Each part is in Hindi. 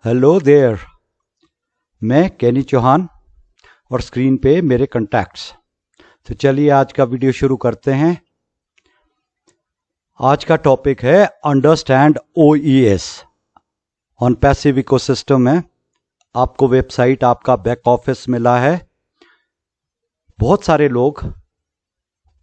Hello there. मैं कैनी चौहान और स्क्रीन पे मेरे कॉन्टैक्ट्स। तो चलिए आज का वीडियो शुरू करते हैं। आज का टॉपिक है understand OES on passive ecosystem है। आपको वेबसाइट आपका बैक ऑफिस मिला है। बहुत सारे लोग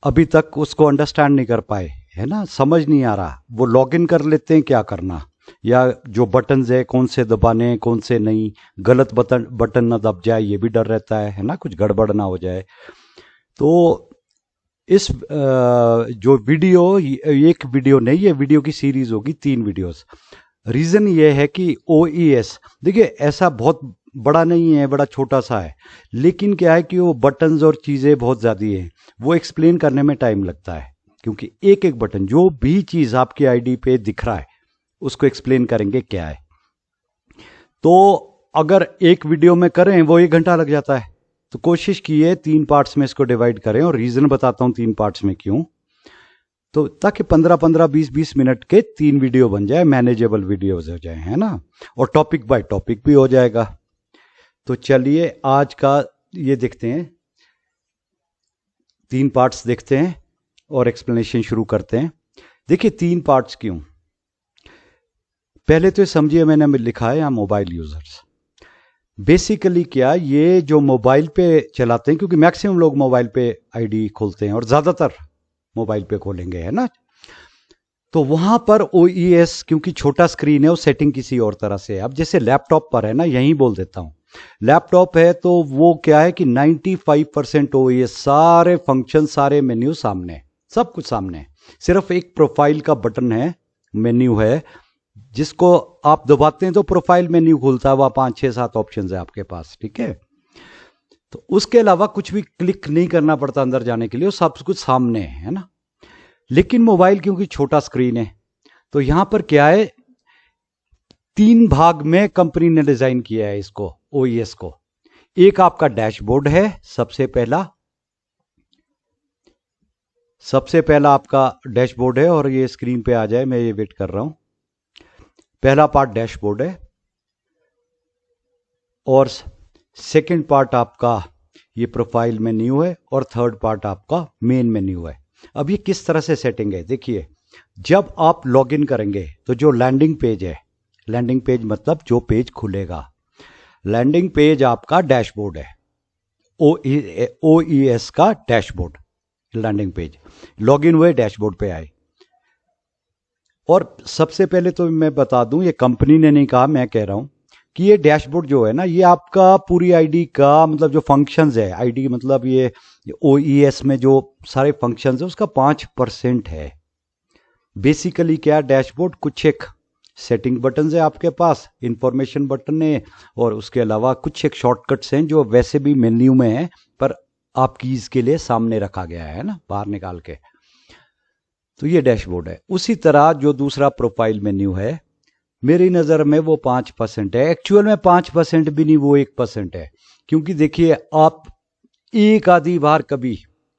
अभी तक उसको अंडरस्टैंड नहीं कर पाए, है ना, समझ नहीं आ रहा। वो लॉगिन कर लेते हैं, क्या करना, या जो बटन्स है कौन से दबाने हैं कौन से नहीं, गलत बटन ना दब जाए ये भी डर रहता है ना, कुछ गड़बड़ ना हो जाए। तो इस जो वीडियो, एक वीडियो नहीं, ये वीडियो की सीरीज होगी, 3 वीडियोस। रीजन ये है कि OES देखिए ऐसा बहुत बड़ा नहीं है, बड़ा छोटा सा है, लेकिन क्या है कि वो बटन्स और चीजें बहुत ज्यादा हैं, वो एक्सप्लेन करने में टाइम लगता है। क्योंकि एक एक बटन, जो भी चीज आपकी आईडी पे दिख रहा है उसको एक्सप्लेन करेंगे क्या है। तो अगर एक वीडियो में करें वो 1 घंटा लग जाता है। तो कोशिश कीजिए 3 पार्ट्स में इसको डिवाइड करें, और रीजन बताता हूं 3 पार्ट्स में क्यों। तो ताकि 15-15, 20-20 मिनट के 3 वीडियो बन जाए, मैनेजेबल वीडियोज हो जाए, है ना, और टॉपिक बाय टॉपिक भी हो जाएगा। तो चलिए आज का ये देखते हैं, 3 पार्ट्स देखते हैं और एक्सप्लेनेशन शुरू करते हैं। देखिए 3 पार्ट्स क्यों। पहले तो समझिए, मैंने लिखा है यहाँ मोबाइल यूजर्स। बेसिकली क्या, ये जो मोबाइल पे चलाते हैं, क्योंकि मैक्सिमम लोग मोबाइल पे आईडी खोलते हैं और ज्यादातर मोबाइल पे खोलेंगे, है ना। तो वहां पर OES क्योंकि छोटा स्क्रीन है, वो सेटिंग किसी और तरह से है। अब जैसे लैपटॉप पर है ना, यही बोल देता हूं, लैपटॉप है तो वो क्या है कि 95% OES, सारे फंक्शन सारे मेन्यू सामने, सब कुछ सामने। सिर्फ एक प्रोफाइल का बटन है, मेन्यू है, जिसको आप दबाते हैं तो प्रोफाइल मेन्यू खुलता है। वह 5-6-7 ऑप्शन है आपके पास, ठीक है। तो उसके अलावा कुछ भी क्लिक नहीं करना पड़ता अंदर जाने के लिए, सब कुछ सामने है ना। लेकिन मोबाइल क्योंकि छोटा स्क्रीन है, तो यहां पर क्या है, 3 भाग में कंपनी ने डिजाइन किया है इसको, OES को। एक आपका डैशबोर्ड है, सबसे पहला आपका डैशबोर्ड है, और ये स्क्रीन पे आ जाए, मैं ये वेट कर रहा हूं। पहला पार्ट डैशबोर्ड है, और सेकंड पार्ट आपका ये प्रोफाइल मेन्यू है, और थर्ड पार्ट आपका मेन मेन्यू है। अब ये किस तरह से सेटिंग है देखिए। जब आप लॉगिन करेंगे तो जो लैंडिंग पेज है, लैंडिंग पेज मतलब जो पेज खुलेगा, लैंडिंग पेज आपका डैशबोर्ड है, OES का डैशबोर्ड लैंडिंग पेज। लॉगिन हुए, डैशबोर्ड पे आए। और सबसे पहले तो मैं बता दूं, ये कंपनी ने नहीं कहा, मैं कह रहा हूं कि ये डैशबोर्ड जो है ना, ये आपका पूरी आईडी का मतलब जो फंक्शंस है, आईडी मतलब ये OES में जो सारे फंक्शंस है उसका 5% है। बेसिकली क्या, डैशबोर्ड कुछ एक सेटिंग बटन है आपके पास, इंफॉर्मेशन बटन है, और उसके अलावा कुछ एक शॉर्टकट्स हैं जो वैसे भी मेन्यू में है, पर आप कीज के लिए सामने रखा गया है ना, बाहर निकाल के। तो ये डैशबोर्ड है। उसी तरह जो दूसरा प्रोफाइल मेन्यू है, मेरी नज़र में वो 5% है। एक्चुअल में 5% भी नहीं, वो 1% है। क्योंकि देखिए, आप एक आधी बार कभी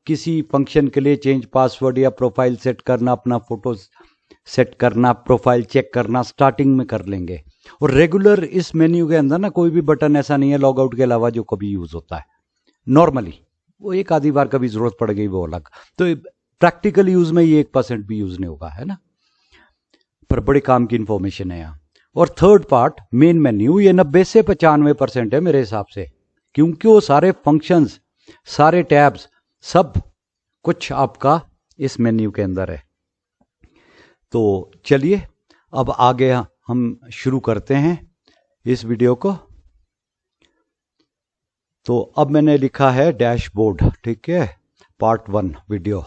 किसी फंक्शन के लिए चेंज पासवर्ड या प्रोफाइल सेट करना, अपना फोटो सेट करना, प्रोफाइल चेक करना स्टार्टिंग में कर लेंगे। और रेगुलर इस मेन्यू के अंदर ना कोई भी बटन ऐसा नहीं है लॉग आउट के अलावा जो कभी यूज होता है नॉर्मली। वो एक आधी बार कभी जरूरत पड़ गई वो अलग। तो प्रैक्टिकल यूज में ये 1% भी यूज नहीं होगा, है ना, पर बड़े काम की इंफॉर्मेशन है यहाँ। और थर्ड पार्ट मेन मेन्यू, ये 90 से 95% है मेरे हिसाब से, क्योंकि वो सारे फंक्शंस, सारे टैब्स, सब कुछ आपका इस मेन्यू के अंदर है। तो चलिए अब आगे हम शुरू करते हैं इस वीडियो को। तो अब मैंने लिखा है डैशबोर्ड, ठीक है, पार्ट 1 वीडियो।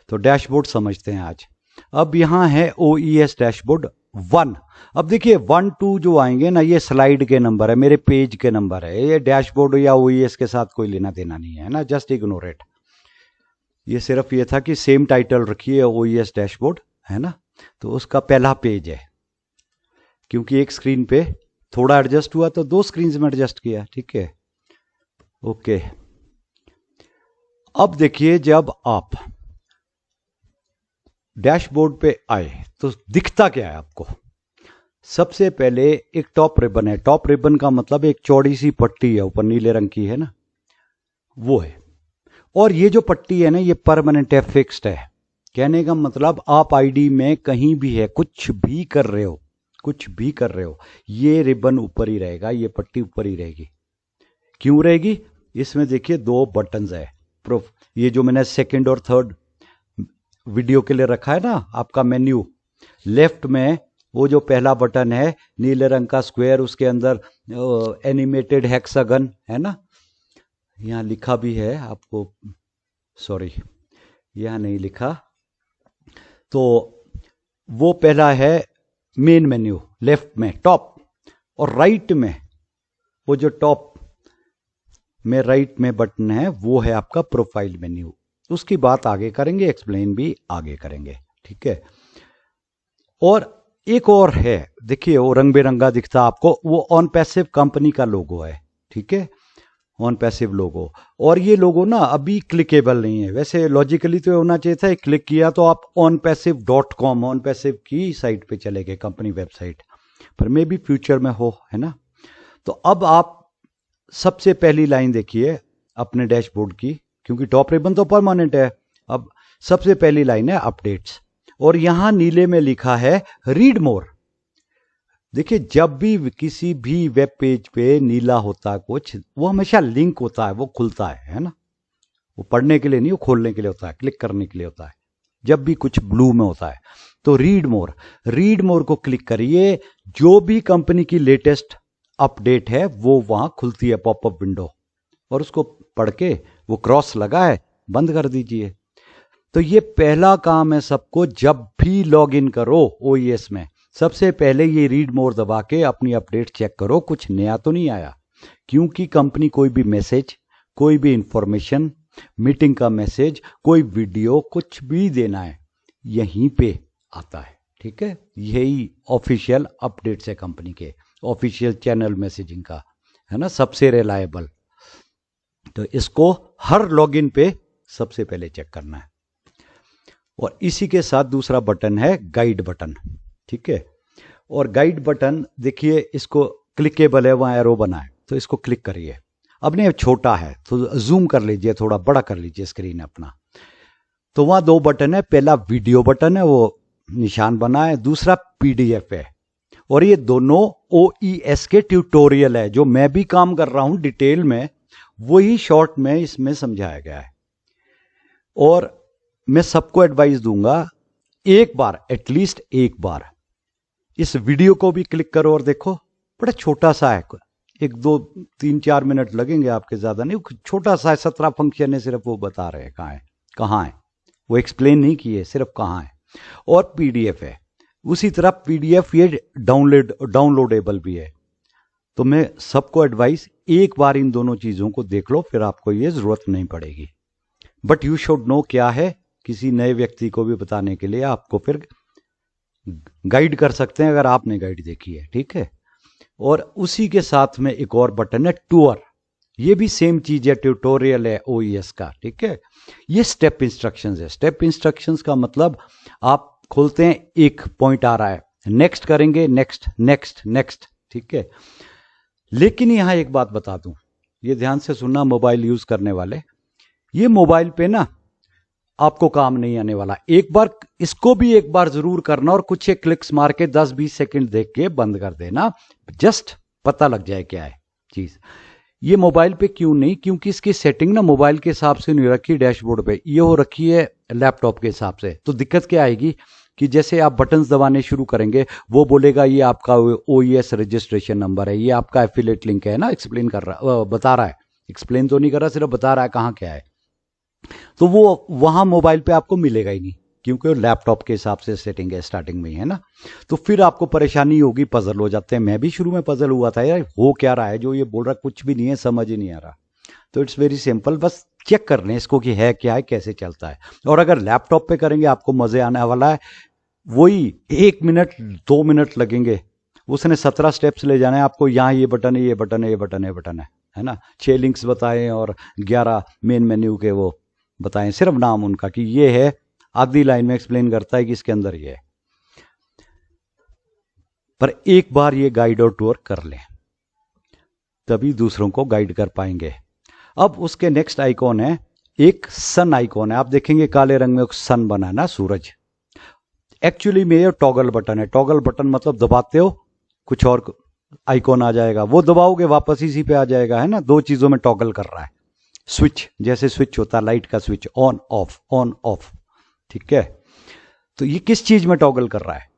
तो डैशबोर्ड समझते हैं आज। अब यहां है OES डैशबोर्ड 1। अब देखिए 1, 2 जो आएंगे ना, ये स्लाइड के नंबर है, मेरे पेज के नंबर है। ये डैशबोर्ड या OES के साथ कोई लेना देना नहीं है ना, जस्ट इग्नोर इट। ये सिर्फ ये था कि सेम टाइटल रखिए, OES डैशबोर्ड, है ना। तो उसका पहला पेज है, क्योंकि एक स्क्रीन पे थोड़ा एडजस्ट हुआ तो 2 स्क्रीन में एडजस्ट किया, ठीक है, ओके। अब देखिए, जब आप डैशबोर्ड पे आए तो दिखता क्या है आपको। सबसे पहले एक टॉप रिबन है। टॉप रिबन का मतलब एक चौड़ी सी पट्टी है, ऊपर नीले रंग की है ना, वो है। और ये जो पट्टी है ना, ये परमानेंट है, फिक्स्ड है। कहने का मतलब आप आईडी में कहीं भी है, कुछ भी कर रहे हो, कुछ भी कर रहे हो, ये रिबन ऊपर ही रहेगा, ये पट्टी ऊपर ही रहेगी। क्यों रहेगी? इसमें देखिए दो बटन्स है प्रूफ। ये जो मैंने सेकंड और थर्ड वीडियो के लिए रखा है ना आपका मेन्यू, लेफ्ट में वो जो पहला बटन है नीले रंग का स्क्वायर, उसके अंदर एनिमेटेड हेक्सागन है ना, यहाँ लिखा भी है आपको, सॉरी यहाँ नहीं लिखा, तो वो पहला है मेन मेन्यू लेफ्ट में टॉप, और राइट में वो जो टॉप में राइट में बटन है वो है आपका प्रोफाइल मेन्यू। उसकी बात आगे करेंगे, एक्सप्लेन भी आगे करेंगे, ठीक है। और एक और है, देखिए वो रंग बेरंगा दिखता आपको, वो ऑन पैसिव कंपनी का लोगो है, ठीक है, ऑन पैसिव लोगो। और ये लोगो ना अभी क्लिकेबल नहीं है, वैसे लॉजिकली तो होना चाहिए था, क्लिक किया तो आप onpassive.com ऑन पैसिव की साइट पे चले गए, कंपनी वेबसाइट पर, मे भी फ्यूचर में हो, है ना। तो अब आप सबसे पहली लाइन देखिए अपने डैशबोर्ड की, क्योंकि टॉप रिबन तो परमानेंट है। अब सबसे पहली लाइन है अपडेट्स, और यहां नीले में लिखा है रीड मोर। देखिए जब भी किसी भी वेब पेज पे नीला होता है कुछ, वो हमेशा लिंक होता है, वो खुलता है ना, वो पढ़ने के लिए नहीं, वो खोलने के लिए होता है, क्लिक करने के लिए होता है। जब भी कुछ ब्लू में होता है तो रीड मोर, रीड मोर को क्लिक करिए, जो भी कंपनी की लेटेस्ट अपडेट है वो वहां खुलती है, पॉपअप विंडो, और उसको पढ़ के वो क्रॉस लगा है बंद कर दीजिए। तो ये पहला काम है सबको, जब भी लॉग इन करो ओईएस में, सबसे पहले ये रीड मोर दबा के अपनी अपडेट चेक करो, कुछ नया तो नहीं आया। क्योंकि कंपनी कोई भी मैसेज, कोई भी इंफॉर्मेशन, मीटिंग का मैसेज, कोई वीडियो, कुछ भी देना है यहीं पे आता है, ठीक है। यही ऑफिशियल अपडेट्स है कंपनी के, ऑफिशियल चैनल मैसेजिंग का, है ना, सबसे रिलायबल। तो इसको हर लॉगिन पे सबसे पहले चेक करना है। और इसी के साथ दूसरा बटन है गाइड बटन, ठीक है। और गाइड बटन देखिए, इसको क्लिकेबल है, वहां एरो बना है, तो इसको क्लिक करिए। अब नहीं, छोटा है तो जूम कर लीजिए, थोड़ा बड़ा कर लीजिए स्क्रीन अपना। तो वहां दो बटन है, पहला वीडियो बटन है, वो निशान बना है, दूसरा पीडीएफ है। और ये दोनों ओईएस के ट्यूटोरियल है, जो मैं भी काम कर रहा हूं डिटेल में, वही शॉर्ट में इसमें समझाया गया है। और मैं सबको एडवाइस दूंगा, एक बार एटलीस्ट एक बार इस वीडियो को भी क्लिक करो और देखो, बड़ा छोटा सा है, 1 2 3 4 मिनट लगेंगे आपके, ज्यादा नहीं, छोटा सा है, 17 फंक्शन है, सिर्फ वो बता रहे हैं कहाँ है, वो एक्सप्लेन नहीं किए, सिर्फ कहाँ है। और पीडीएफ है, उसी तरह पीडीएफ ये डाउनलोडेबल भी है। तो मैं सबको एडवाइस, एक बार इन दोनों चीजों को देख लो, फिर आपको ये जरूरत नहीं पड़ेगी। बट यू शुड नो क्या है, किसी नए व्यक्ति को भी बताने के लिए आपको फिर गाइड कर सकते हैं, अगर आपने गाइड देखी है, ठीक है। और उसी के साथ में एक और बटन है टूर, ये भी सेम चीज है, ट्यूटोरियल है ओईएस का, ठीक है। ये स्टेप इंस्ट्रक्शंस है। स्टेप इंस्ट्रक्शंस का मतलब, आप खोलते हैं, एक पॉइंट आ रहा है, नेक्स्ट करेंगे, नेक्स्ट नेक्स्ट नेक्स्ट, ठीक है। लेकिन यहां एक बात बता दूं, ये ध्यान से सुनना मोबाइल यूज करने वाले, ये मोबाइल पे ना आपको काम नहीं आने वाला। एक बार इसको भी एक बार जरूर करना, और कुछ एक क्लिक्स मार के 10-20 सेकंड देख के बंद कर देना, जस्ट पता लग जाए क्या है चीज। ये मोबाइल पे क्यों नहीं, क्योंकि इसकी सेटिंग ना मोबाइल के हिसाब से नहीं रखी डैशबोर्ड पे, ये हो रखी है लैपटॉप के हिसाब से। तो दिक्कत क्या आएगी कि जैसे आप बटन्स दबाने शुरू करेंगे, वो बोलेगा ये आपका ओईएस रजिस्ट्रेशन नंबर है, ये आपका एफिलिएट लिंक है ना, एक्सप्लेन कर रहा, बता रहा है, एक्सप्लेन तो नहीं कर रहा, सिर्फ बता रहा है कहाँ क्या है। तो वो वहां मोबाइल पे आपको मिलेगा ही नहीं, क्योंकि लैपटॉप के हिसाब से सेटिंग है स्टार्टिंग में ही, है ना। तो फिर आपको परेशानी होगी, पजल हो जाते हैं। मैं भी शुरू में पजल हुआ था, यार हो क्या रहा है, जो ये बोल रहा कुछ भी नहीं है, समझ ही नहीं आ रहा। तो इट्स वेरी सिंपल, बस चेक कर लें इसको कि है क्या है, कैसे चलता है। और अगर लैपटॉप पे करेंगे आपको मजे आने वाला है, वही 1 मिनट 2 मिनट लगेंगे, उसने 17 स्टेप्स ले जाना है आपको। यहाँ ये बटन है, ये बटन है, ये बटन है, ये बटन है ना। 6 लिंक्स बताएं और 11 मेन मेन्यू के वो बताएं, सिर्फ नाम उनका कि ये है, आधी लाइन में एक्सप्लेन करता है कि इसके अंदर ये है। पर एक बार ये गाइड और टूर कर लें, तभी दूसरों को गाइड कर पाएंगे। अब उसके नेक्स्ट आइकॉन है, एक सन आइकॉन है। आप देखेंगे काले रंग में एक सन बना है ना, सूरज। एक्चुअली में ये टॉगल बटन है। टॉगल बटन मतलब दबाते हो कुछ और आइकॉन आ जाएगा, वो दबाओगे वापस इसी पे आ जाएगा, है ना। दो चीजों में टॉगल कर रहा है। स्विच, जैसे स्विच होता है लाइट का switch, on off on off, ठीक है। तो ये किस चीज में टॉगल कर रहा है?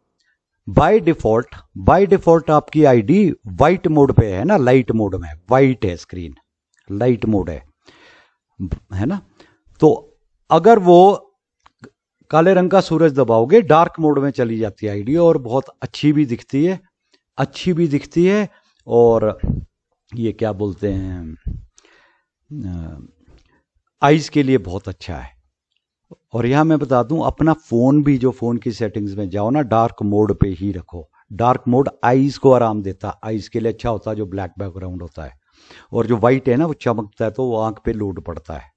बाय डिफॉल्ट आपकी आईडी वाइट मोड पे है ना, लाइट मोड में, वाइट है स्क्रीन, लाइट मोड है ना। तो अगर वो काले रंग का सूरज दबाओगे डार्क मोड में चली जाती है आईडी, और बहुत अच्छी भी दिखती है, और ये क्या बोलते हैं, आईज के लिए बहुत अच्छा है। और यहां मैं बता दूं, अपना फोन भी, जो फोन की सेटिंग्स में जाओ ना, डार्क मोड पे ही रखो। डार्क मोड आईज को आराम देता है, आईज के लिए अच्छा होता है, जो ब्लैक बैकग्राउंड होता है। और जो वाइट है ना, वो चमकता है तो वो आंख पे लोड पड़ता है,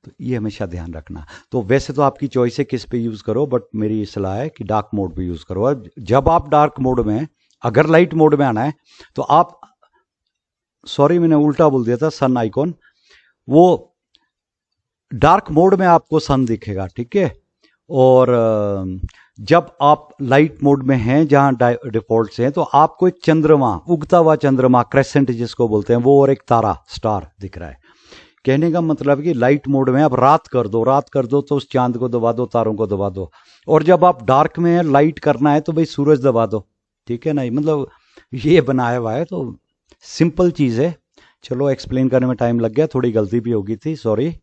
तो ये हमेशा ध्यान रखना। तो वैसे तो आपकी चॉइस है किस पे यूज करो, बट मेरी सलाह है कि डार्क मोड पे यूज करो। और जब आप डार्क मोड में, अगर लाइट मोड में आना है तो आप, सॉरी मैंने उल्टा बोल दिया था, सन आइकॉन, वो डार्क मोड में आपको सन दिखेगा, ठीक है। और जब आप लाइट मोड में हैं, जहां डिफॉल्ट से हैं, तो आपको एक चंद्रमा, उगता हुआ चंद्रमा, क्रेसेंट जिसको बोलते हैं, वो, और एक तारा, स्टार दिख रहा है। कहने का मतलब कि लाइट मोड में आप रात कर दो तो उस चांद को दबा दो, तारों को दबा दो। और जब आप डार्क में है, लाइट करना है, तो भाई सूरज दबा दो, ठीक है ना। मतलब ये बनाया हुआ है, तो सिंपल चीज है। चलो एक्सप्लेन करने में टाइम लग गया, थोड़ी गलती भी होगी थी, सॉरी।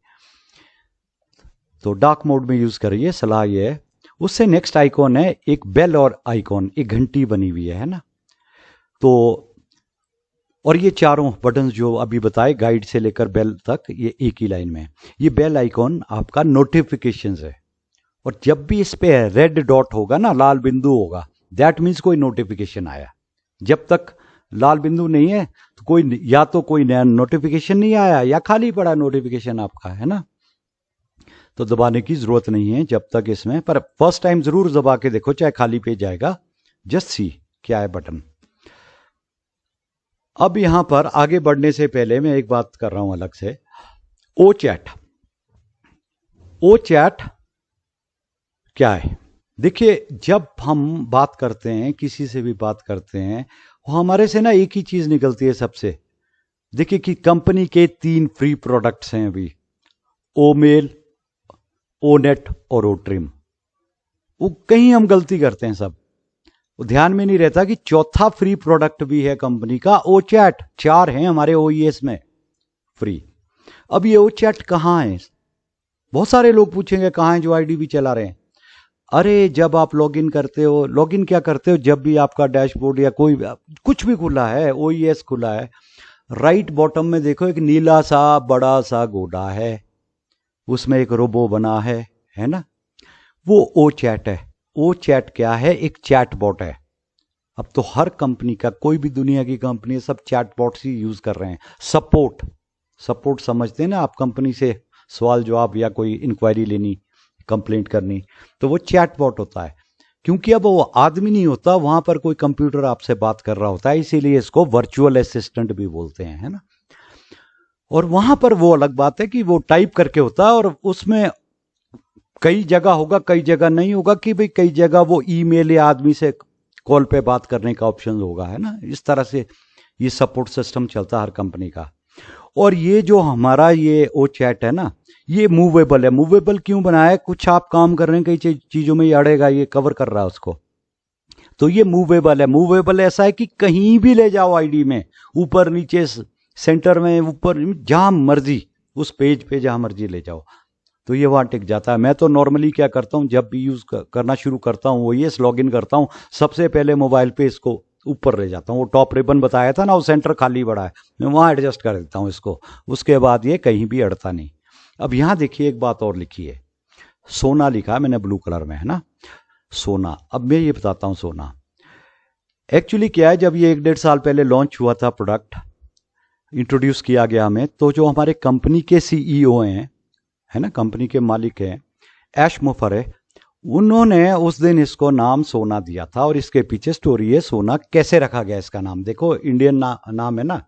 तो डार्क मोड में यूज करिए, सलाह ये है। उससे नेक्स्ट आइकॉन है एक बेल और आइकॉन, एक घंटी बनी हुई है ना। तो और ये चारों बटन जो अभी बताए, गाइड से लेकर बेल तक, ये एक ही लाइन में है। ये बेल आइकॉन आपका नोटिफिकेशन है, और जब भी इस पे रेड डॉट होगा ना, लाल बिंदु होगा, दैट मीन्स कोई नोटिफिकेशन आया। जब तक लाल बिंदु नहीं है तो कोई, या तो कोई नया नोटिफिकेशन नहीं आया, या खाली पड़ा नोटिफिकेशन आपका, है ना। तो दबाने की जरूरत नहीं है जब तक इसमें, पर फर्स्ट टाइम जरूर दबा के देखो, चाहे खाली पेज आएगा, जस्ट सी क्या है बटन। अब यहां पर आगे बढ़ने से पहले मैं एक बात कर रहा हूं अलग से। ओ चैट क्या है? देखिए, जब हम बात करते हैं, किसी से भी बात करते हैं, वो हमारे से ना एक ही चीज निकलती है सबसे। देखिए कि कंपनी के 3 फ्री प्रोडक्ट्स हैं अभी, ओ मेल, ओ नेट और ओ ट्रिम। वो कहीं हम गलती करते हैं सब, वो ध्यान में नहीं रहता कि चौथा फ्री प्रोडक्ट भी है कंपनी का, ओ चैट। 4 हैं हमारे ओईएस में फ्री। अब ये ओ चैट कहां है? बहुत सारे लोग पूछेंगे कहां है, जो आईडी भी चला रहे हैं। अरे जब आप लॉगिन करते हो, लॉगिन क्या करते हो, जब भी आपका डैशबोर्ड या कोई कुछ भी खुला है, ओईएस खुला है, राइट बॉटम में देखो एक नीला सा बड़ा सा गोला है, उसमें एक रोबो बना है ना। वो ओ चैट है। ओ चैट क्या है? एक चैट बॉट है। अब तो हर कंपनी का, कोई भी दुनिया की कंपनी है, सब चैट बॉट्स ही यूज कर रहे हैं। सपोर्ट समझते हैं ना आप, कंपनी से सवाल जवाब या कोई इंक्वायरी लेनी, कंप्लेंट करनी, तो वो चैट बॉट होता है। क्योंकि अब वो आदमी नहीं होता वहां पर, कोई कंप्यूटर आपसे बात कर रहा होता है, इसीलिए इसको वर्चुअल असिस्टेंट भी बोलते हैं, है ना। और वहां पर वो अलग बात है कि वो टाइप करके होता है, और उसमें कई जगह होगा, कई जगह नहीं होगा, कि भाई कई जगह वो ईमेल या आदमी से कॉल पे बात करने का ऑप्शन होगा, है ना। इस तरह से ये सपोर्ट सिस्टम चलता है हर कंपनी का। और ये जो हमारा ये ओ चैट है ना, ये मूवेबल है। मूवेबल क्यों बनाया है? कुछ आप काम कर रहे हैं, कई चीजों में ये अड़ेगा, ये कवर कर रहा है उसको, तो ये मूवेबल है। मूवेबल ऐसा है कि कहीं भी ले जाओ आईडी में, ऊपर नीचे सेंटर में, ऊपर जहां मर्जी, उस पेज पे जहां मर्जी ले जाओ, तो ये वहां टिक जाता है। मैं तो नॉर्मली क्या करता हूं, जब भी यूज करना शुरू करता हूं, वो ये लॉग इन करता हूं, सबसे पहले मोबाइल पे इसको ऊपर ले जाता हूं। वो टॉप रिबन बताया था ना, वो सेंटर खाली बड़ा है, मैं वहां एडजस्ट कर देता हूं इसको। उसके बाद ये कहीं भी अड़ता नहीं। अब यहां देखिए एक बात और लिखी है, सोना लिखा है मैंने ब्लू कलर में, है ना, सोना। अब मैं ये बताता हूं सोना एक्चुअली क्या है। जब ये 1-1.5 साल पहले लॉन्च हुआ था, प्रोडक्ट इंट्रोड्यूस किया गया हमें, तो जो हमारे कंपनी के सीईओ हैं, है ना, कंपनी के मालिक हैं, ऐश मुफर है, उन्होंने उस दिन इसको नाम सोना दिया था, और इसके पीछे स्टोरी है सोना कैसे रखा गया इसका नाम। देखो इंडियन नाम है ना,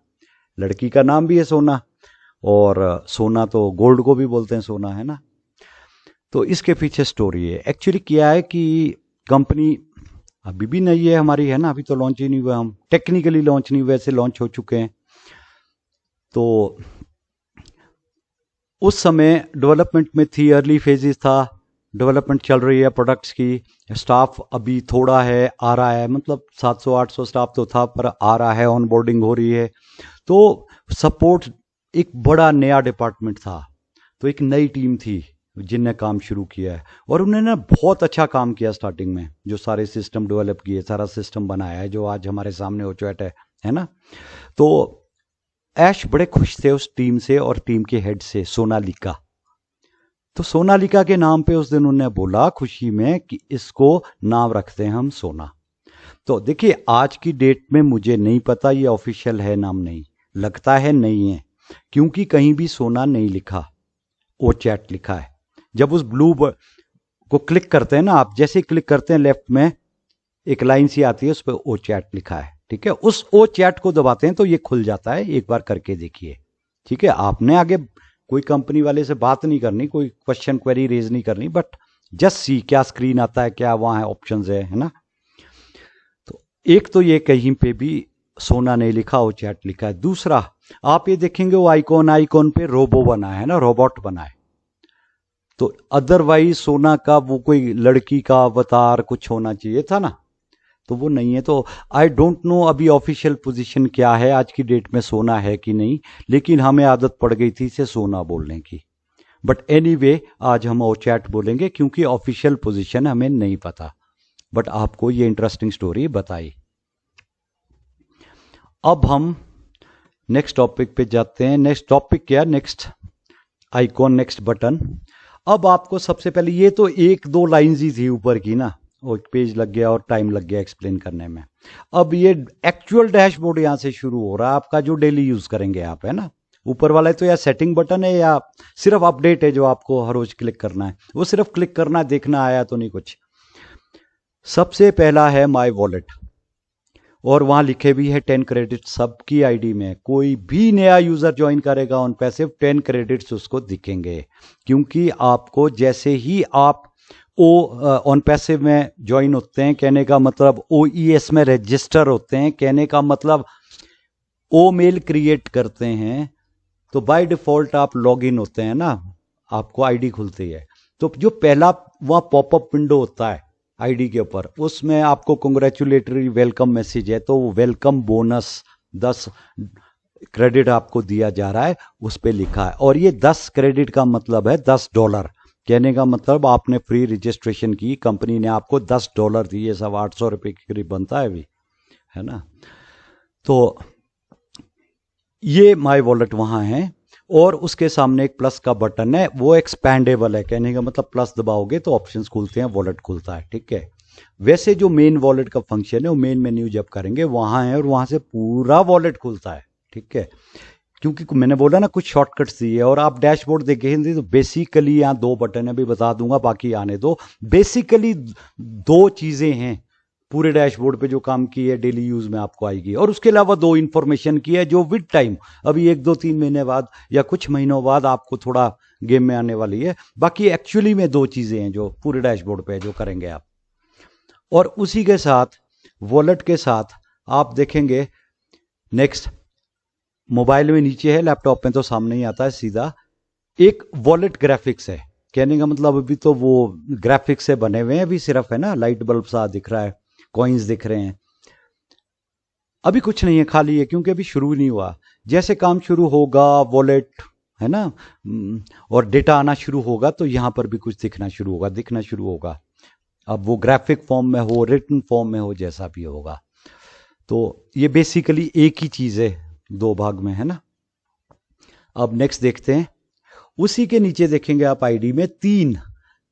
लड़की का नाम भी है सोना, और सोना तो गोल्ड को भी बोलते हैं सोना, है ना। तो इसके पीछे स्टोरी है। एक्चुअली क्या है कि कंपनी अभी भी नहीं है हमारी, है ना, अभी तो लॉन्च ही नहीं हुआ, हम टेक्निकली लॉन्च नहीं हुए, वैसे लॉन्च हो चुके हैं। तो उस समय डेवलपमेंट में थी, अर्ली फेजेस था, डेवलपमेंट चल रही है प्रोडक्ट्स की। स्टाफ अभी थोड़ा है, आ रहा है, मतलब 700-800 स्टाफ तो था, पर आ रहा है, ऑन बोर्डिंग हो रही है। तो सपोर्ट एक बड़ा नया डिपार्टमेंट था, तो एक नई टीम थी जिनने काम शुरू किया है, और उन्होंने बहुत अच्छा काम किया स्टार्टिंग में। जो सारे सिस्टम डेवलप किए, सारा सिस्टम बनाया है जो आज हमारे सामने हो चुका है ना। तो ऐश बड़े खुश थे उस टीम से और टीम के हेड से, सोनालिका। तो सोनालिका के नाम पे उस दिन उन्होंने बोला खुशी में कि इसको नाम रखते हैं हम सोना। तो देखिए आज की डेट में मुझे नहीं पता ये ऑफिशियल है नाम, नहीं लगता है, नहीं है, क्योंकि कहीं भी सोना नहीं लिखा, ओ चैट लिखा है। जब उस ब्लू को क्लिक करते हैं ना आप, जैसे क्लिक करते हैं लेफ्ट में एक लाइन सी आती है, उस पर ओ चैट लिखा है, ठीक है। उस ओ चैट को दबाते हैं तो ये खुल जाता है, एक बार करके देखिए, ठीक है। आपने आगे कोई कंपनी वाले से बात नहीं करनी, कोई क्वेश्चन क्वेरी रेज नहीं करनी, बट जस्ट सी क्या स्क्रीन आता है, क्या वहां है, ऑप्शंस है ना। तो एक तो ये कहीं पे भी सोना नहीं लिखा, ओ चैट लिखा है। दूसरा आप ये देखेंगे वो आइकॉन पे रोबो बना है ना, रोबोट बना है। तो अदरवाइज सोना का वो कोई लड़की का अवतार कुछ होना चाहिए था ना, तो वो नहीं है। तो आई डोंट नो अभी ऑफिशियल पोजीशन क्या है आज की डेट में, सोना है कि नहीं, लेकिन हमें आदत पड़ गई थी इसे सोना बोलने की। बट एनीवे आज हम ओ चैट बोलेंगे क्योंकि ऑफिशियल पोजीशन हमें नहीं पता, बट आपको ये इंटरेस्टिंग स्टोरी बताई। अब हम नेक्स्ट टॉपिक पे जाते हैं। नेक्स्ट टॉपिक क्या, नेक्स्ट आइकॉन, नेक्स्ट बटन। अब आपको सबसे पहले, ये तो एक दो लाइंस ही थी ऊपर की ना, और पेज लग गया और टाइम लग गया एक्सप्लेन करने में। अब ये एक्चुअल डैशबोर्ड यहां से शुरू हो रहा है आपका, जो डेली यूज करेंगे आप, है ना। ऊपर वाला तो या सेटिंग बटन है या सिर्फ अपडेट है जो आपको हर रोज क्लिक करना है, वो सिर्फ क्लिक करना है, देखना आया तो नहीं कुछ। सबसे पहला है माई वॉलेट, और वहां लिखे भी है 10 क्रेडिट सबकी आईडी में। कोई भी नया यूजर ज्वाइन करेगा ऑन पैसिव 10 क्रेडिट्स उसको दिखेंगे, क्योंकि आपको जैसे ही आप ऑन पैसिव में ज्वाइन होते हैं, कहने का मतलब OES में रजिस्टर होते हैं, कहने का मतलब ओ मेल क्रिएट करते हैं, तो बाय डिफॉल्ट आप लॉग इन होते हैं ना, आपको आईडी खुलती है। तो जो पहला वहां पॉपअप विंडो होता है आईडी के ऊपर, उसमें आपको कंग्रेचुलेटरी वेलकम मैसेज है, तो वेलकम बोनस 10 क्रेडिट आपको दिया जा रहा है, उस पर लिखा है। और ये 10 क्रेडिट का मतलब है $10, कहने का मतलब आपने फ्री रजिस्ट्रेशन की, कंपनी ने आपको $10 दिए, सब 800 रुपये के करीब बनता है अभी, है ना। तो ये माई वॉलेट वहां है, और उसके सामने एक प्लस का बटन है, वो एक्सपैंडेबल है, कहने का मतलब प्लस दबाओगे तो ऑप्शंस खुलते हैं, वॉलेट खुलता है, ठीक है। वैसे जो मेन वॉलेट का फंक्शन है वो मेन मेन्यू जब करेंगे वहां है, और वहां से पूरा वॉलेट खुलता है, ठीक है। क्योंकि मैंने बोला ना कुछ शॉर्टकट्स दिए, और आप डैशबोर्ड देखेंगे तो बेसिकली यहाँ 2 बटन है, अभी बता दूंगा, बाकी आने दो। बेसिकली 2 चीजें हैं पूरे डैशबोर्ड पे जो काम की है, डेली यूज में आपको आएगी, और उसके अलावा 2 इंफॉर्मेशन की है जो विद टाइम, अभी 1-2-3 महीने बाद या कुछ महीनों बाद आपको थोड़ा गेम में आने वाली है। बाकी एक्चुअली में 2 चीजें हैं जो पूरे डैशबोर्ड पे जो करेंगे आप। और उसी के साथ वॉलेट के साथ आप देखेंगे नेक्स्ट, मोबाइल में नीचे है, लैपटॉप में तो सामने ही आता है सीधा, एक वॉलेट ग्राफिक्स है, कहने का मतलब अभी तो वो ग्राफिक्स से बने हुए हैं, अभी सिर्फ है ना लाइट बल्ब सा दिख रहा है, कॉइन्स दिख रहे हैं, अभी कुछ नहीं है, खाली है, क्योंकि अभी शुरू नहीं हुआ। जैसे काम शुरू होगा वॉलेट, है ना, और डेटा आना शुरू होगा, तो यहां पर भी कुछ दिखना शुरू होगा। अब वो ग्राफिक फॉर्म में हो, रिटन फॉर्म में हो, जैसा भी होगा। तो ये बेसिकली एक ही चीज है, 2 भाग में, है ना। अब नेक्स्ट देखते हैं, उसी के नीचे देखेंगे आप आईडी में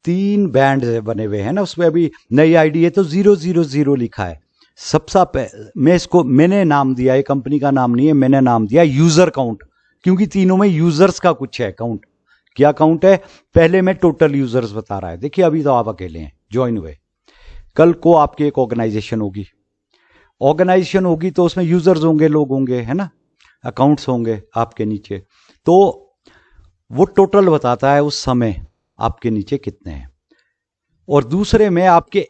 3 बैंड बने हुए हैं ना, उसमें अभी नई आईडी है तो 000 लिखा है। मैंने नाम दिया है, कंपनी का नाम नहीं है, मैंने नाम दिया यूजर काउंट, क्योंकि तीनों में यूजर्स का कुछ है काउंट, क्या काउंट है? पहले में टोटल यूजर्स बता रहा है। देखिए अभी तो आप अकेले हैं, ज्वाइन हुए, कल को आपकी एक ऑर्गेनाइजेशन होगी तो उसमें यूजर्स होंगे, लोग होंगे, है ना, अकाउंट्स होंगे आपके नीचे, तो वो टोटल बताता है उस समय आपके नीचे कितने हैं। और दूसरे में आपके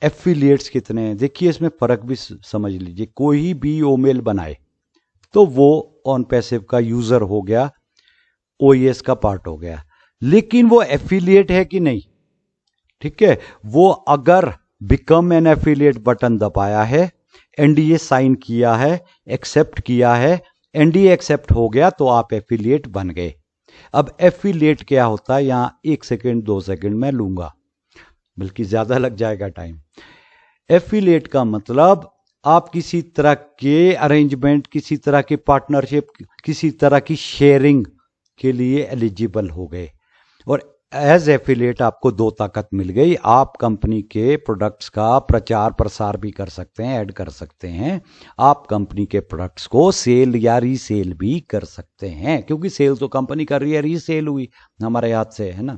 एफिलिएट्स कितने हैं। देखिए इसमें फर्क भी समझ लीजिए, कोई भी ओमेल बनाए तो वो ऑन पैसिव का यूजर हो गया, ओएस का पार्ट हो गया, लेकिन वो एफिलिएट है कि नहीं, ठीक है। वो अगर बिकम एन एफिलिएट बटन दबाया है, एनडीए साइन किया है, एक्सेप्ट किया है, एनडीए एक्सेप्ट हो गया तो आप एफिलिएट बन गए। अब एफिलिएट क्या होता है, यहां 1 सेकेंड 2 सेकेंड में लूंगा, बल्कि ज्यादा लग जाएगा टाइम। एफिलिएट का मतलब आप किसी तरह के अरेंजमेंट, किसी तरह की पार्टनरशिप, किसी तरह की शेयरिंग के लिए एलिजिबल हो गए। और एज एफिलिएट आपको 2 ताकत मिल गई, आप कंपनी के प्रोडक्ट्स का प्रचार प्रसार भी कर सकते हैं, ऐड कर सकते हैं, आप कंपनी के प्रोडक्ट्स को सेल या रीसेल भी कर सकते हैं, क्योंकि सेल तो कंपनी कर रही है, रीसेल हुई हमारे हाथ से, है ना।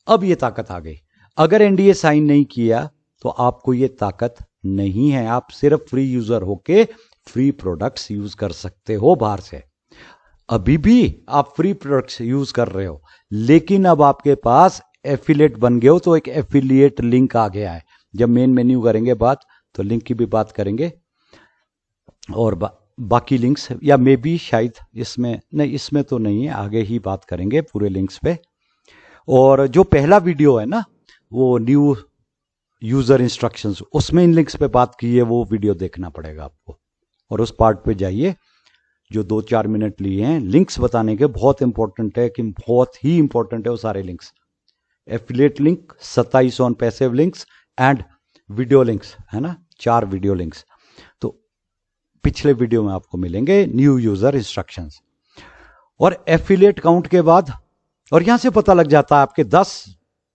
अब ये ताकत आ गई। अगर एनडीए साइन नहीं किया तो आपको ये ताकत नहीं है, आप सिर्फ फ्री यूजर होके फ्री प्रोडक्ट्स यूज कर सकते हो बाहर से। अभी भी आप फ्री प्रोडक्ट्स यूज कर रहे हो, लेकिन अब आपके पास एफिलिएट बन गए हो तो एक एफिलिएट लिंक आ गया है। जब मेन मेन्यू करेंगे बात तो लिंक की भी बात करेंगे, और बाकी लिंक्स, या मे बी शायद इसमें नहीं, इसमें तो नहीं है, आगे ही बात करेंगे पूरे लिंक्स पे। और जो पहला वीडियो है ना, वो न्यू यूजर इंस्ट्रक्शंस, उसमें इन लिंक्स पे बात की है, वो वीडियो देखना पड़ेगा आपको, और उस पार्ट पे जाइए। जो 2-4 मिनट लिए हैं लिंक्स बताने के, बहुत इंपॉर्टेंट है, कि बहुत ही इंपॉर्टेंट है वो सारे links. Affiliate link, 27 on passive links and video links, है ना, 4 वीडियो लिंक्स तो पिछले वीडियो में आपको मिलेंगे। न्यू यूजर इंस्ट्रक्शंस और एफिलिएट काउंट के बाद, और यहां से पता लग जाता है आपके 10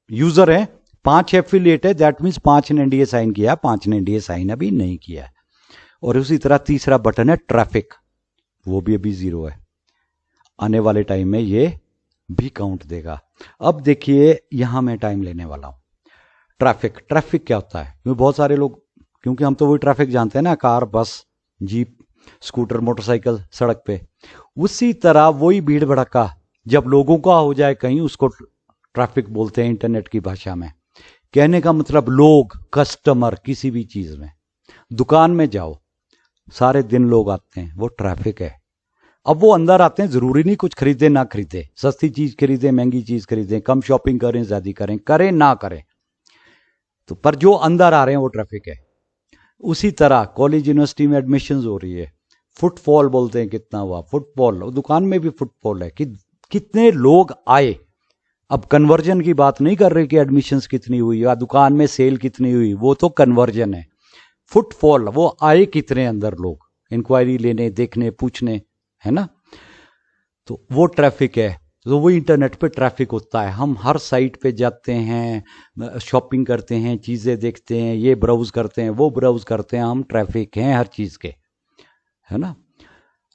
यूजर हैं, 5 एफिलिएट है, दैट मीन्स 5 ने एनडीए साइन किया, 5 ने एनडीए साइन अभी नहीं किया है। और उसी तरह तीसरा बटन है ट्रैफिक, वो भी अभी 0 है, आने वाले टाइम में ये भी काउंट देगा। अब देखिए यहां मैं टाइम लेने वाला हूं। ट्रैफिक क्या होता है, क्योंकि बहुत सारे लोग, क्योंकि हम तो वही ट्रैफिक जानते हैं ना, कार, बस, जीप, स्कूटर, मोटरसाइकिल सड़क पे, उसी तरह वही भीड़ भड़का जब लोगों का हो जाए कहीं, उसको ट्रैफिक बोलते हैं इंटरनेट की भाषा में। कहने का मतलब लोग, कस्टमर, किसी भी चीज में, दुकान में जाओ, सारे दिन लोग आते हैं, वो ट्रैफिक है। अब वो अंदर आते हैं, जरूरी नहीं कुछ खरीदे ना खरीदे, सस्ती चीज खरीदे, महंगी चीज खरीदे, कम शॉपिंग करें, ज्यादा करें ना करें, तो पर जो अंदर आ रहे हैं वो ट्रैफिक है। उसी तरह कॉलेज यूनिवर्सिटी में एडमिशन हो रही है, फुटफॉल बोलते हैं, कितना हुआ फुटफॉल, दुकान में भी फुटफॉल है कि कितने लोग आए। अब कन्वर्जन की बात नहीं कर रहे कि एडमिशंस कितनी हुई या दुकान में सेल कितनी हुई, वो तो कन्वर्जन है। फुटफॉल, वो आए कितने अंदर लोग, इंक्वायरी लेने, देखने, पूछने, है ना, तो वो ट्रैफिक है। तो वो इंटरनेट पे ट्रैफिक होता है, हम हर साइट पे जाते हैं, शॉपिंग करते हैं, चीजें देखते हैं, ये ब्राउज करते हैं, वो ब्राउज करते हैं, हम ट्रैफिक हैं हर चीज के, है ना।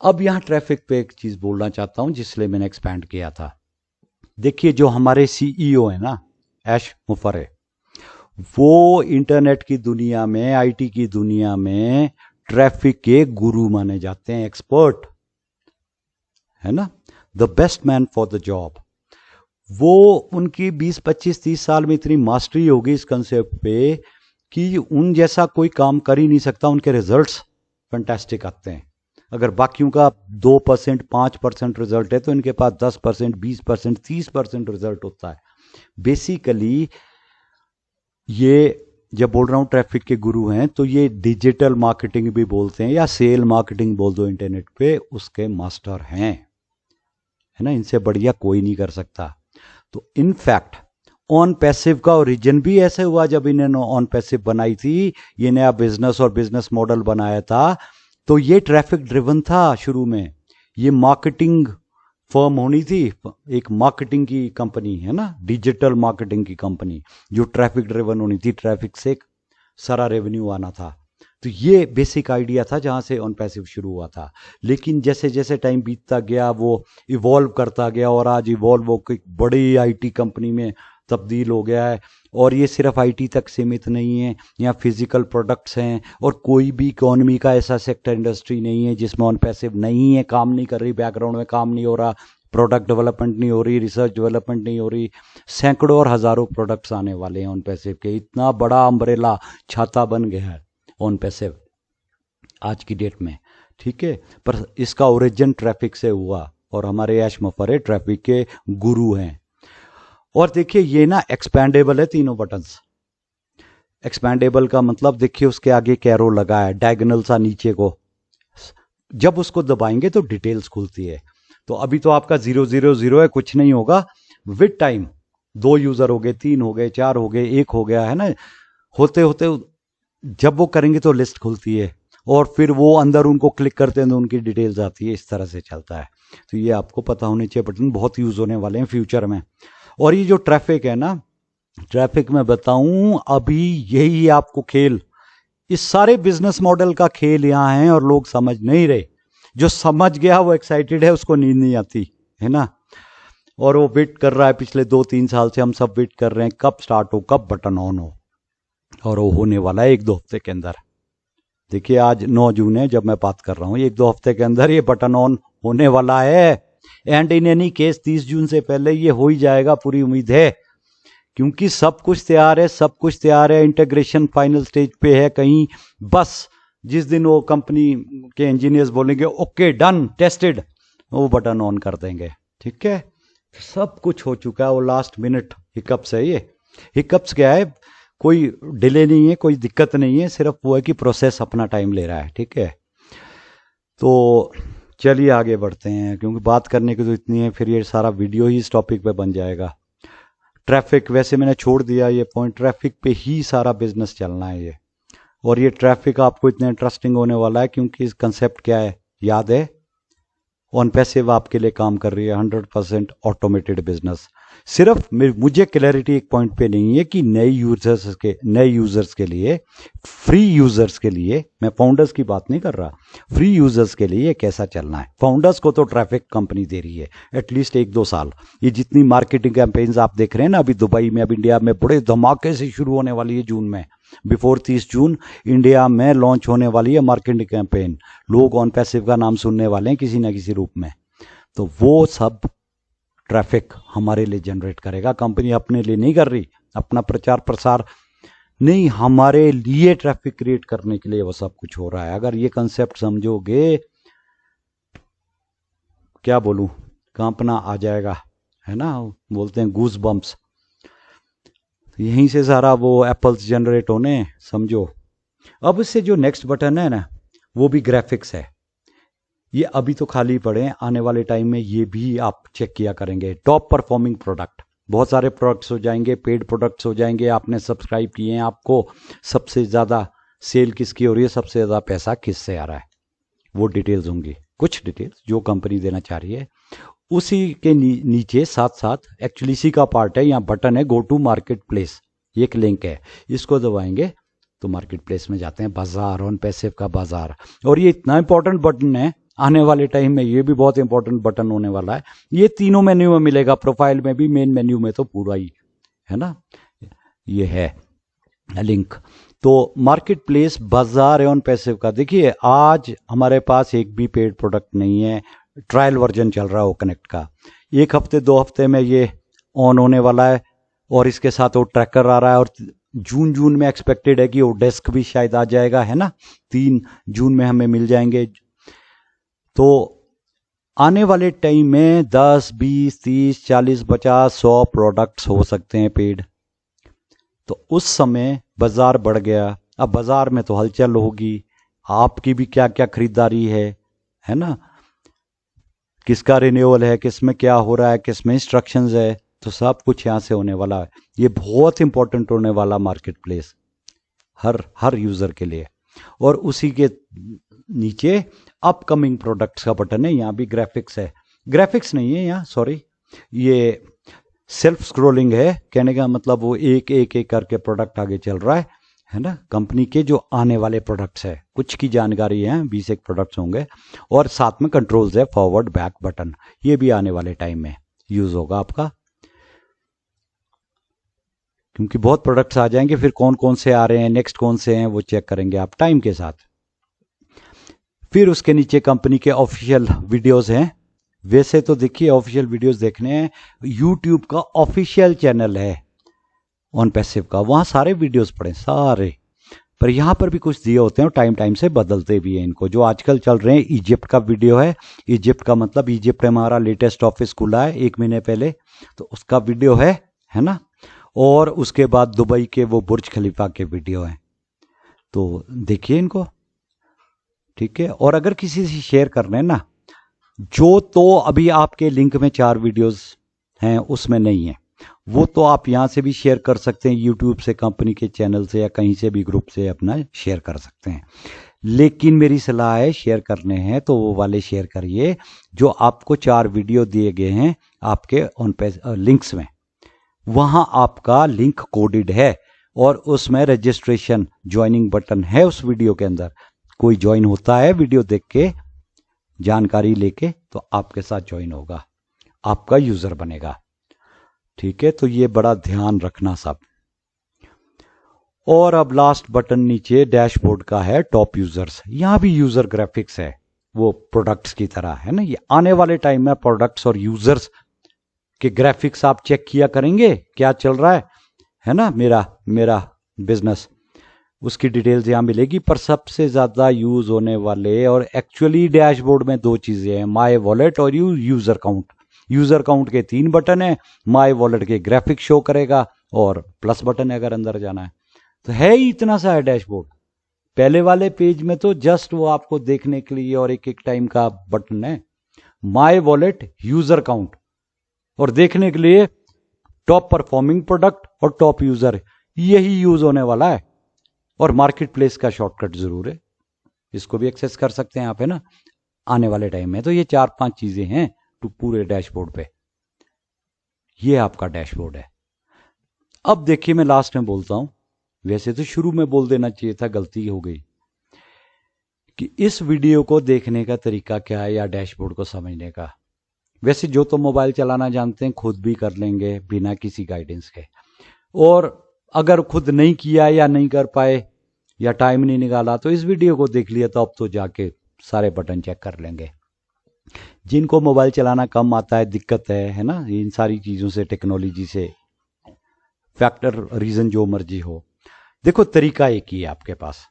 अब यहां ट्रैफिक पे एक चीज बोलना चाहता हूं जिसलिए मैंने एक्सपैंड किया था। देखिए जो हमारे सीईओ है ना, ऐश मुफर है, वो इंटरनेट की दुनिया में, आईटी की दुनिया में ट्रैफिक के गुरु माने जाते हैं, एक्सपर्ट, है ना, the best man for the job. वो उनकी 20, 25, 30 साल में इतनी मास्टरी होगी इस कंसेप्ट पे कि उन जैसा कोई काम कर ही नहीं सकता। उनके रिजल्ट्स फैंटास्टिक आते हैं। अगर बाकियों का 2%, 5% रिजल्ट है तो इनके पास 10%, 20%, 30% रिजल्ट होता है। बेसिकली ये जब बोल रहा हूं ट्रैफिक के गुरु हैं, तो ये डिजिटल मार्केटिंग भी बोलते हैं या सेल मार्केटिंग बोल दो इंटरनेट पे, उसके मास्टर हैं, है ना, इनसे बढ़िया कोई नहीं कर सकता। तो इनफैक्ट ऑन पैसिव का ओरिजिन भी ऐसे हुआ, जब इन्होंने ऑन पैसिव बनाई थी, ये नया बिजनेस और बिजनेस मॉडल बनाया था, तो ये ट्रैफिक ड्रिवन था शुरू में। ये मार्केटिंग फर्म होनी थी, एक मार्केटिंग की कंपनी, है ना, डिजिटल मार्केटिंग की कंपनी, जो ट्रैफिक ड्रिवन होनी थी, ट्रैफिक से सारा रेवेन्यू आना था। तो ये बेसिक आइडिया था जहाँ से ऑन पैसिव शुरू हुआ था। लेकिन जैसे जैसे टाइम बीतता गया वो इवॉल्व करता गया और आज इवॉल्व होकर एक बड़ी आईटी कंपनी में तब्दील हो गया है। और ये सिर्फ आईटी तक सीमित नहीं है, यहाँ फिजिकल प्रोडक्ट्स हैं और कोई भी इकोनॉमी का ऐसा सेक्टर इंडस्ट्री नहीं है जिसमें ऑन पैसिव नहीं है, काम नहीं कर रही, बैकग्राउंड में काम नहीं हो रहा, प्रोडक्ट डेवलपमेंट नहीं हो रही, रिसर्च डेवलपमेंट नहीं हो रही। सैकड़ों और हजारों प्रोडक्ट्स आने वाले हैं ऑन पैसिव के। इतना बड़ा अम्ब्रेला छाता बन गया है ऑन पैसिव आज की डेट में, ठीक है। पर इसका ओरिजिन ट्रैफिक से हुआ और हमारे यश मफरे ट्रैफिक के गुरु हैं। और देखिए ये ना एक्सपैंडेबल है, तीनों बटन्स। एक्सपैंडेबल का मतलब देखिए उसके आगे कैरो लगा है डायगोनल सा नीचे को, जब उसको दबाएंगे तो डिटेल्स खुलती है। तो अभी तो आपका 000 है, कुछ नहीं होगा। विद टाइम 2 यूजर हो गए, 3 हो गए, 4 हो गए, 1 हो गया, है ना। होते होते जब वो करेंगे तो लिस्ट खुलती है और फिर वो अंदर उनको क्लिक करते हैं तो उनकी डिटेल्स आती है। इस तरह से चलता है। तो ये आपको पता होने चाहिए, बटन बहुत यूज होने वाले हैं फ्यूचर में। और ये जो ट्रैफिक है ना, ट्रैफिक में बताऊं अभी यही आपको खेल, इस सारे बिजनेस मॉडल का खेल यहां है और लोग समझ नहीं रहे। जो समझ गया वो एक्साइटेड है, उसको नींद नहीं आती, है ना। और वो वेट कर रहा है, पिछले 2-3 साल से हम सब वेट कर रहे हैं कब स्टार्ट हो, कब बटन ऑन हो। और वो होने वाला है 1-2 हफ्ते के अंदर। देखिए आज 9 जून है जब मैं बात कर रहा हूं, 1-2 हफ्ते के अंदर ये बटन ऑन होने वाला है। एंड इन एनी केस 30 जून से पहले ये हो ही जाएगा, पूरी उम्मीद है, क्योंकि सब कुछ तैयार है, सब कुछ तैयार है। इंटीग्रेशन फाइनल स्टेज पे है कहीं, बस जिस दिन वो कंपनी के इंजीनियर्स बोलेंगे ओके डन टेस्टेड, वो बटन ऑन कर देंगे, ठीक है। सब कुछ हो चुका है, वो लास्ट मिनट हिकअप्स है। ये हिकअप्स क्या है, कोई डिले नहीं है, कोई दिक्कत नहीं है, सिर्फ वो है कि प्रोसेस अपना टाइम ले रहा है, ठीक है। तो चलिए आगे बढ़ते हैं, क्योंकि बात करने की तो इतनी है, फिर ये सारा वीडियो ही इस टॉपिक पे बन जाएगा। ट्रैफिक वैसे मैंने छोड़ दिया ये पॉइंट, ट्रैफिक पे ही सारा बिजनेस चलना है ये। और ये ट्रैफिक आपको इतना इंटरेस्टिंग होने वाला है क्योंकि इस कंसेप्ट क्या है याद है, ऑन पैसिव आपके लिए काम कर रही है, 100% ऑटोमेटेड बिजनेस। सिर्फ मुझे क्लैरिटी एक पॉइंट पे नहीं है कि नए यूजर्स के लिए, फ्री यूजर्स के लिए, मैं फाउंडर्स की बात नहीं कर रहा, फ्री यूजर्स के लिए कैसा चलना है। फाउंडर्स को तो ट्रैफिक कंपनी दे रही है एटलीस्ट 1-2 साल। ये जितनी मार्केटिंग कैंपेन्स आप देख रहे हैं ना अभी दुबई में, अब इंडिया में बड़े धमाके से शुरू होने वाली है जून में। बिफोर 30 जून इंडिया में लॉन्च होने वाली है मार्केटिंग कैंपेन। लोग ऑन पैसिव का नाम सुनने वाले हैं किसी ना किसी रूप में। तो वो सब ट्रैफिक हमारे लिए जनरेट करेगा। कंपनी अपने लिए नहीं कर रही, अपना प्रचार प्रसार नहीं, हमारे लिए ट्रैफिक क्रिएट करने के लिए वो सब कुछ हो रहा है। अगर ये कंसेप्ट समझोगे, क्या बोलूं, कांपना आ जाएगा, है ना, बोलते हैं गूज बम्प्स। यहीं से सारा वो एप्पल्स जनरेट होने, समझो। अब इससे जो नेक्स्ट बटन है ना, वो भी ग्राफिक्स है। ये अभी तो खाली पड़े हैं, आने वाले टाइम में ये भी आप चेक किया करेंगे। टॉप परफॉर्मिंग प्रोडक्ट, बहुत सारे प्रोडक्ट्स हो जाएंगे, पेड प्रोडक्ट्स हो जाएंगे, आपने सब्सक्राइब किए हैं, आपको सबसे ज़्यादा सेल किसकी हो रही है, सबसे ज़्यादा पैसा किससे आ रहा है, वो डिटेल्स होंगी। कुछ डिटेल्स जो कंपनी देना चाह रही है, उसी के नीचे साथ साथ एक्चुअली इसी का पार्ट है, यहाँ बटन है गो टू मार्केट प्लेस, ये एक लिंक है, इसको दबाएंगे तो मार्केट प्लेस में जाते हैं, बाजार, ऑन पैसिव का बाजार। और ये इतना इंपॉर्टेंट बटन है, आने वाले टाइम में ये भी बहुत इंपॉर्टेंट बटन होने वाला है। ये तीनों मेन्यू में मिलेगा, प्रोफाइल में भी, मेन मेन्यू में तो पूरा ही है ना, ये है लिंक। तो मार्केट प्लेस बाजार है ऑन पैसिव का। देखिए आज हमारे पास एक भी पेड प्रोडक्ट नहीं है, ट्रायल वर्जन चल रहा है वो कनेक्ट का। 1 हफ्ते 2 हफ्ते में ये ऑन होने वाला है और इसके साथ वो ट्रैकर आ रहा है। और जून में एक्सपेक्टेड है कि वो डेस्क भी शायद आ जाएगा, है ना, 3 जून में हमें मिल जाएंगे। तो आने वाले टाइम में 10, 20, 30, 40, 50, 100 प्रोडक्ट्स हो सकते हैं पेड। तो उस समय बाजार बढ़ गया। अब बाजार में तो हलचल होगी, आपकी भी क्या क्या खरीदारी है ना, किसका रिन्यूअल है, किस में क्या हो रहा है, किस में इंस्ट्रक्शंस है, तो सब कुछ यहाँ से होने वाला है। ये बहुत इंपॉर्टेंट होने वाला मार्केट प्लेस हर यूजर के लिए। और उसी के नीचे अपकमिंग प्रोडक्ट्स का बटन है, यहाँ भी ग्राफिक्स है, ग्राफिक्स नहीं है यहाँ, सॉरी, ये सेल्फ स्क्रोलिंग है। कहने का मतलब वो एक एक करके प्रोडक्ट आगे चल रहा है ना, कंपनी के जो आने वाले प्रोडक्ट्स है, कुछ की जानकारी है, 20 एक प्रोडक्ट्स होंगे, और साथ में कंट्रोल्स है, फॉरवर्ड बैक बटन, ये भी आने वाले टाइम में यूज होगा आपका, क्योंकि बहुत प्रोडक्ट्स आ जाएंगे, फिर कौन कौन से आ रहे हैं, नेक्स्ट कौन से हैं, वो चेक करेंगे आप टाइम के साथ। फिर उसके नीचे कंपनी के ऑफिशियल वीडियोस हैं। वैसे तो देखिए ऑफिशियल वीडियोस देखने हैं, यूट्यूब का ऑफिशियल चैनल है ऑन पैसिव का, वहां सारे वीडियोस पड़े सारे, पर यहां पर भी कुछ दिए होते हैं और टाइम टाइम से बदलते भी हैं इनको। जो आजकल चल रहे हैं, इजिप्ट का वीडियो है, इजिप्ट का मतलब इजिप्ट हमारा लेटेस्ट ऑफिस खुला है 1 महीने पहले, तो उसका वीडियो है ना, और उसके बाद दुबई के वो बुर्ज खलीफा के वीडियो हैं, तो देखिए इनको, ठीक है। और अगर किसी से शेयर करने हैं ना, जो तो अभी आपके लिंक में 4 वीडियोस हैं उसमें नहीं है, वो तो आप यहां से भी शेयर कर सकते हैं, यूट्यूब से, कंपनी के चैनल से, या कहीं से भी ग्रुप से अपना शेयर कर सकते हैं। लेकिन मेरी सलाह है, शेयर करने हैं तो वो वाले शेयर करिए जो आपको 4 वीडियो दिए गए हैं आपके ऑन पेज लिंक्स में, वहां आपका लिंक कोडेड है और उसमें रजिस्ट्रेशन ज्वाइनिंग बटन है उस वीडियो के अंदर। कोई ज्वाइन होता है वीडियो देख के, जानकारी लेके, तो आपके साथ ज्वाइन होगा, आपका यूजर बनेगा, ठीक है। तो ये बड़ा ध्यान रखना सब। और अब लास्ट बटन नीचे डैशबोर्ड का है, टॉप यूजर्स, यहां भी यूजर ग्राफिक्स है, वो प्रोडक्ट्स की तरह है ना। ये आने वाले टाइम में प्रोडक्ट्स और यूजर्स के ग्राफिक्स आप चेक किया करेंगे, क्या चल रहा है ना, मेरा बिजनेस, उसकी डिटेल्स यहां मिलेगी। पर सबसे ज्यादा यूज होने वाले और एक्चुअली डैशबोर्ड में 2 चीजें हैं, माय वॉलेट और यूजर काउंट। यूजर काउंट के 3 बटन है, माय वॉलेट के ग्राफिक शो करेगा, और प्लस बटन है अगर अंदर जाना है। तो है ही इतना सा है डैशबोर्ड। पहले वाले पेज में तो जस्ट वो आपको देखने के लिए और एक एक टाइम का बटन है, माय वॉलेट, यूजर काउंट, और देखने के लिए टॉप परफॉर्मिंग प्रोडक्ट और टॉप यूजर, यही यूज होने वाला है। और मार्केट प्लेस का शॉर्टकट जरूर है, इसको भी एक्सेस कर सकते हैं आप, है ना, आने वाले टाइम में। तो ये 4-5 चीजें हैं तो पूरे डैशबोर्ड पे, ये आपका डैशबोर्ड है। अब देखिए मैं लास्ट में बोलता हूं, वैसे तो शुरू में बोल देना चाहिए था, गलती हो गई, कि इस वीडियो को देखने का तरीका क्या है या डैशबोर्ड को समझने का। वैसे जो तो मोबाइल चलाना जानते हैं खुद भी कर लेंगे बिना किसी गाइडेंस के, और अगर खुद नहीं किया या नहीं कर पाए या टाइम नहीं निकाला तो इस वीडियो को देख लिया, तो अब तो जाके सारे बटन चेक कर लेंगे। जिनको मोबाइल चलाना कम आता है, दिक्कत है ना, इन सारी चीजों से, टेक्नोलॉजी से, फैक्टर रीजन जो मर्जी हो, देखो तरीका एक ही है आपके पास।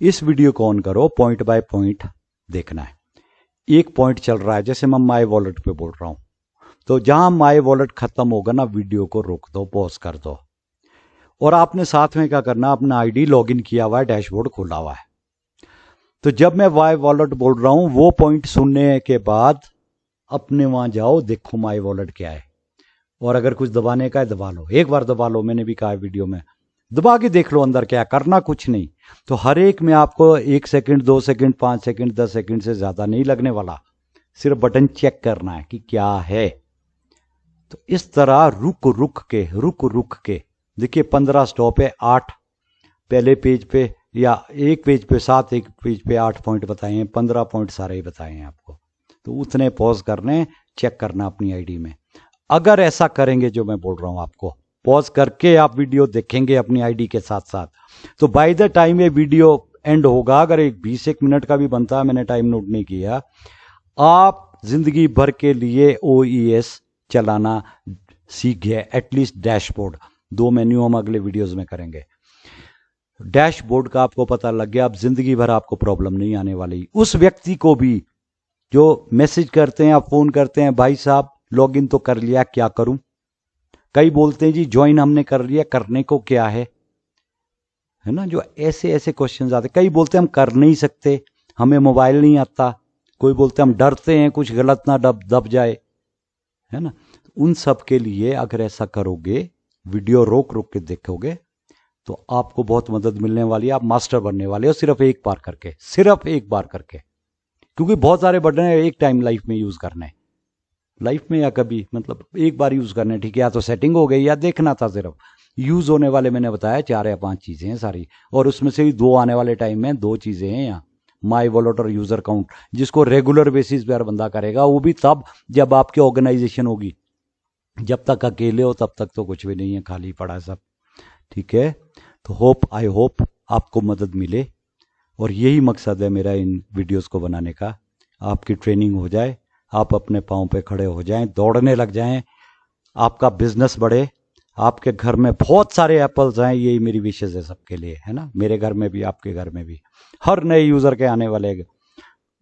इस वीडियो को ऑन करो, पॉइंट बाय पॉइंट देखना है। एक पॉइंट चल रहा है, जैसे मैं माय वॉलेट पे बोल रहा हूं, तो जहां माय वॉलेट खत्म होगा ना, वीडियो को रोक दो, पॉज कर दो, और आपने साथ में क्या करना, अपना आईडी लॉगिन किया हुआ है, डैशबोर्ड खोला हुआ है। तो जब मैं माय वॉलेट बोल रहा हूं, वो पॉइंट सुनने के बाद अपने वहां जाओ, देखो माय वॉलेट क्या है, और अगर कुछ दबाने का है दबा लो, एक बार दबा लो, मैंने भी कहा है वीडियो में, दबा के देख लो अंदर क्या, करना कुछ नहीं। तो हर एक में आपको 1 सेकंड, 2 सेकंड, 5 सेकंड, 10 सेकंड से ज्यादा नहीं लगने वाला, सिर्फ बटन चेक करना है कि क्या है। तो इस तरह रुक रुक के देखिए, 15 स्टॉप है, 8 पहले पेज पे, या एक पेज पे 7, एक पेज पे 8 पॉइंट बताए हैं, 15 पॉइंट सारे ही बताए हैं आपको। तो उतने पॉज करने, चेक करना अपनी आईडी में। अगर ऐसा करेंगे जो मैं बोल रहा हूं आपको, पॉज करके आप वीडियो देखेंगे अपनी आईडी के साथ साथ, तो बाय द टाइम ये वीडियो एंड होगा, अगर एक 20 मिनट का भी बनता है, मैंने टाइम नोट नहीं किया, आप जिंदगी भर के लिए OES चलाना सीख गए, एटलीस्ट डैशबोर्ड। 2 मेन्यू हम अगले वीडियोस में करेंगे। डैशबोर्ड का आपको पता लग गया, अब जिंदगी भर आपको प्रॉब्लम नहीं आने वाली। उस व्यक्ति को भी जो मैसेज करते हैं या फोन करते हैं, भाई साहब लॉगिन तो कर लिया, क्या करूं? कई बोलते हैं जी ज्वाइन हमने कर लिया, करने को क्या है ना, जो ऐसे ऐसे क्वेश्चंस आते। कई बोलते हैं हम कर नहीं सकते, हमें मोबाइल नहीं आता, कोई बोलते हम डरते हैं कुछ गलत ना दब जाए, है ना। उन सब के लिए अगर ऐसा करोगे, वीडियो रोक रोक के देखोगे, तो आपको बहुत मदद मिलने वाली है, आप मास्टर बनने वाले हो, सिर्फ एक बार करके, क्योंकि बहुत सारे बटन है एक टाइम लाइफ में यूज करने, लाइफ में या कभी, मतलब एक बार यूज करने, ठीक है, या तो सेटिंग हो गई या देखना था सिर्फ, यूज होने वाले मैंने बताया 4 या 5 चीजें हैं सारी, और उसमें से ही 2 आने वाले टाइम में 2 चीजें हैं यहाँ। माई वॉलेट और यूजर काउंट, जिसको रेगुलर बेसिस पर बंदा करेगा, वो भी तब जब आपकी ऑर्गेनाइजेशन होगी। जब तक अकेले हो तब तक तो कुछ भी नहीं है, खाली पड़ा है सब। ठीक है, तो आई होप आपको मदद मिले, और यही मकसद है मेरा इन वीडियोस को बनाने का। आपकी ट्रेनिंग हो जाए, आप अपने पाँव पे खड़े हो जाएं, दौड़ने लग जाएं, आपका बिजनेस बढ़े, आपके घर में बहुत सारे एप्पल्स आए, यही मेरी विशेष है सबके लिए, है ना। मेरे घर में भी, आपके घर में भी, हर नए यूजर के आने वाले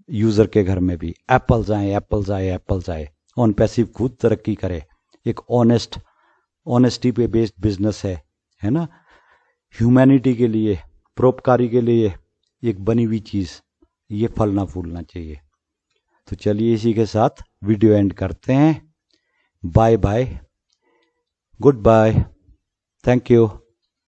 यूजर के घर में भी एप्पल्स आए, एप्पल्स आए, एप्पल्स आए। ऑन पैसिव खुद तरक्की करे, एक ऑनेस्टी पे बेस्ड बिजनेस है ना। ह्यूमैनिटी के लिए, परोपकारी के लिए एक बनी हुई चीज, ये फलना फूलना चाहिए। तो चलिए इसी के साथ वीडियो एंड करते हैं। Bye bye, good bye, thank you.